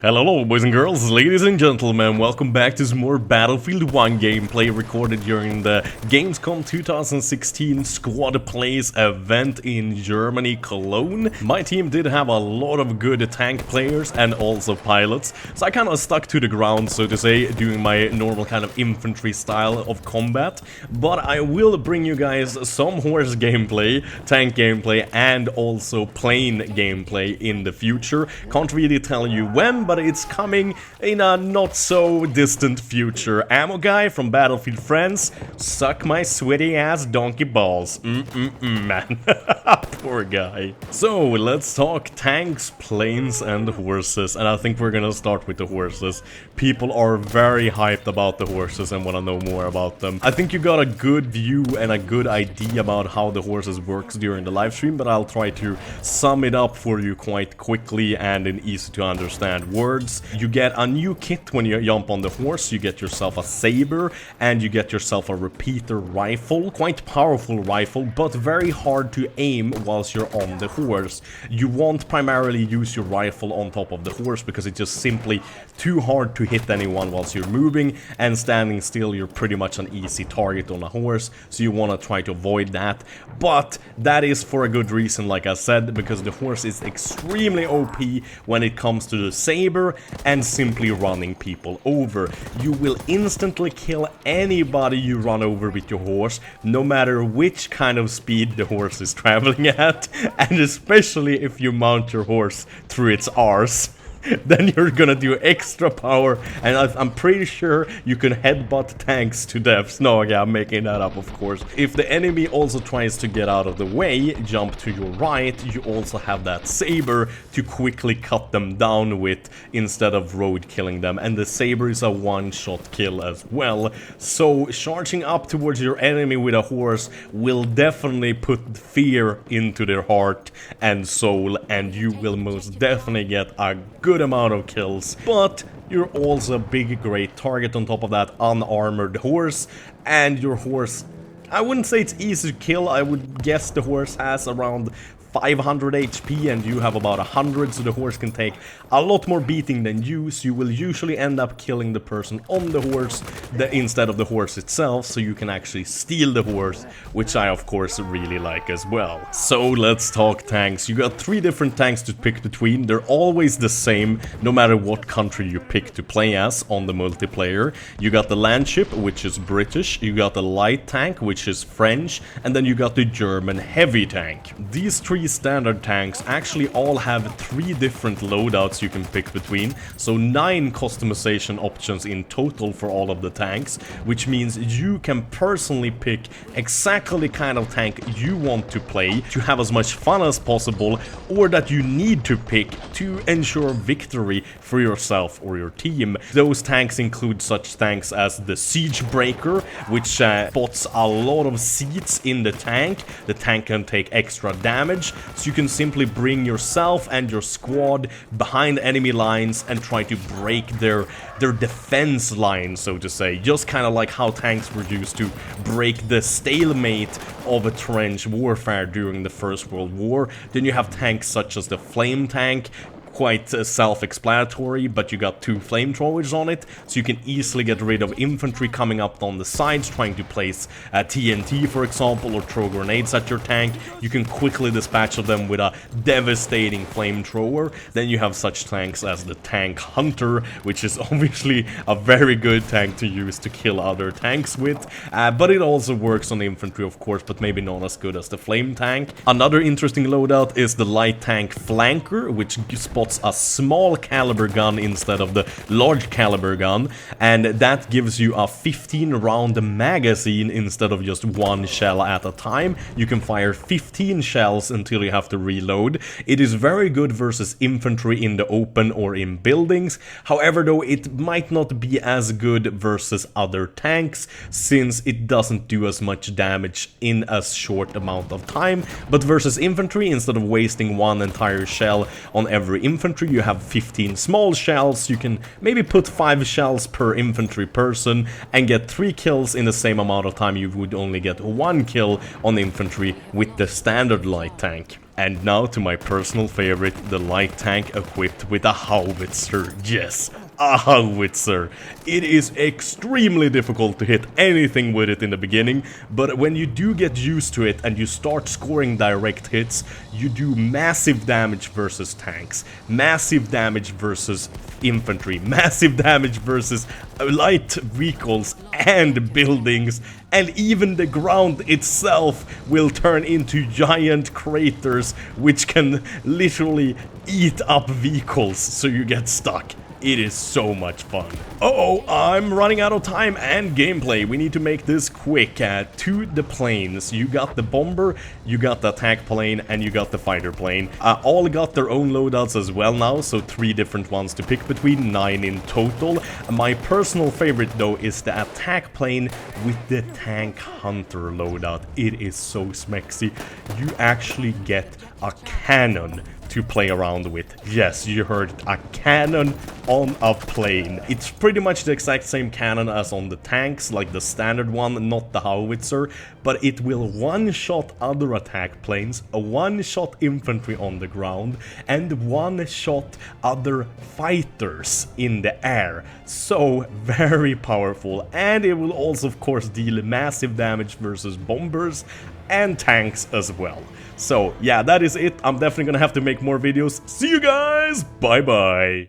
Hello boys and girls, ladies and gentlemen, welcome back to some more Battlefield 1 gameplay recorded during the Gamescom 2016 Squad Plays event in Germany, Cologne. My team did have a lot of good tank players and also pilots, so I kind of stuck to the ground, so to say, doing my normal kind of infantry style of combat. But I will bring you guys some horse gameplay, tank gameplay, and also plane gameplay in the future. Can't really tell you when, but it's coming in a not so distant future. Ammo guy from Battlefield Friends, suck my sweaty ass donkey balls. Man. Poor guy. So let's talk tanks, planes, and horses. And I think we're gonna start with the horses. People are very hyped about the horses and want to know more about them. I think you got a good view and a good idea about how the horses works during the live stream, but I'll try to sum it up for you quite quickly and in easy to understand words. You get a new kit when you jump on the horse. You get yourself a saber and you get yourself a repeater rifle. Quite powerful rifle, but very hard to aim whilst you're on the horse. You won't primarily use your rifle on top of the horse because it's just simply too hard to hit anyone whilst you're moving, and standing still you're pretty much an easy target on a horse, so you want to try to avoid that. But that is for a good reason, like I said, because the horse is extremely OP when it comes to the saber and simply running people over. You will instantly kill anybody you run over with your horse, no matter which kind of speed the horse is traveling at, and especially if you mount your horse through its arse. Then you're gonna do extra power, and I'm pretty sure you can headbutt tanks to death. No, yeah, I'm making that up, of course. If the enemy also tries to get out of the way, jump to your right, you also have that saber to quickly cut them down with instead of road killing them. And the saber is a one-shot kill as well. So charging up towards your enemy with a horse will definitely put fear into their heart and soul, and you will most definitely get a good amount of kills. But you're also a big great target on top of that unarmored horse, and your horse, I wouldn't say it's easy to kill. I would guess the horse has around 500 HP and you have about 100, so the horse can take a lot more beating than you, so you will usually end up killing the person on the horse instead of the horse itself, so you can actually steal the horse, which I of course really like as well. So let's talk tanks. You got 3 different tanks to pick between. They're always the same no matter what country you pick to play as on the multiplayer. You got the landship, which is British, you got the light tank, which is French, and then you got the German heavy tank. These 3 standard tanks actually all have 3 different loadouts you can pick between, so 9 customization options in total for all of the tanks, which means you can personally pick exactly the kind of tank you want to play to have as much fun as possible, or that you need to pick to ensure victory for yourself or your team. Those tanks include such tanks as the Siege Breaker, which spots a lot of seats in the tank. The tank can take extra damage, so you can simply bring yourself and your squad behind enemy lines and try to break their defense line, so to say. Just kind of like how tanks were used to break the stalemate of a trench warfare during the First World War. Then you have tanks such as the Flame Tank, quite self-explanatory, but you got 2 flamethrowers on it, so you can easily get rid of infantry coming up on the sides trying to place TNT, for example, or throw grenades at your tank. You can quickly dispatch of them with a devastating flamethrower. Then you have such tanks as the Tank Hunter, which is obviously a very good tank to use to kill other tanks with, but it also works on the infantry, of course, but maybe not as good as the Flame Tank. Another interesting loadout is the Light Tank Flanker, which spots a small caliber gun instead of the large caliber gun, and that gives you a 15 round magazine instead of just 1 shell at a time. You can fire 15 shells until you have to reload. It is very good versus infantry in the open or in buildings. However, though, it might not be as good versus other tanks, since it doesn't do as much damage in a short amount of time. But versus infantry, instead of wasting 1 entire shell on every infantry, you have 15 small shells. You can maybe put 5 shells per infantry person and get 3 kills in the same amount of time you would only get 1 kill on infantry with the standard light tank. And now to my personal favorite, the light tank equipped with a howitzer. Yes, a howitzer. It is extremely difficult to hit anything with it in the beginning, but when you do get used to it and you start scoring direct hits, you do massive damage versus tanks, massive damage versus infantry, massive damage versus light vehicles and buildings, and even the ground itself will turn into giant craters which can literally eat up vehicles so you get stuck. It is so much fun. Uh-oh, I'm running out of time and gameplay. We need to make this quick. To the planes. You got the bomber, you got the attack plane, and you got the fighter plane. All got their own loadouts as well now, so 3 different ones to pick between, 9 in total. My personal favorite though is the attack plane with the tank hunter loadout. It is so smexy. You actually get a cannon to play around with. Yes, you heard it, a cannon on a plane. It's pretty much the exact same cannon as on the tanks, like the standard one, not the howitzer, but it will one-shot other attack planes, a one-shot infantry on the ground, and one-shot other fighters in the air. So very powerful, and it will also of course deal massive damage versus bombers and tanks as well. So yeah, that is it. I'm definitely gonna have to make more videos. See you guys! Bye bye!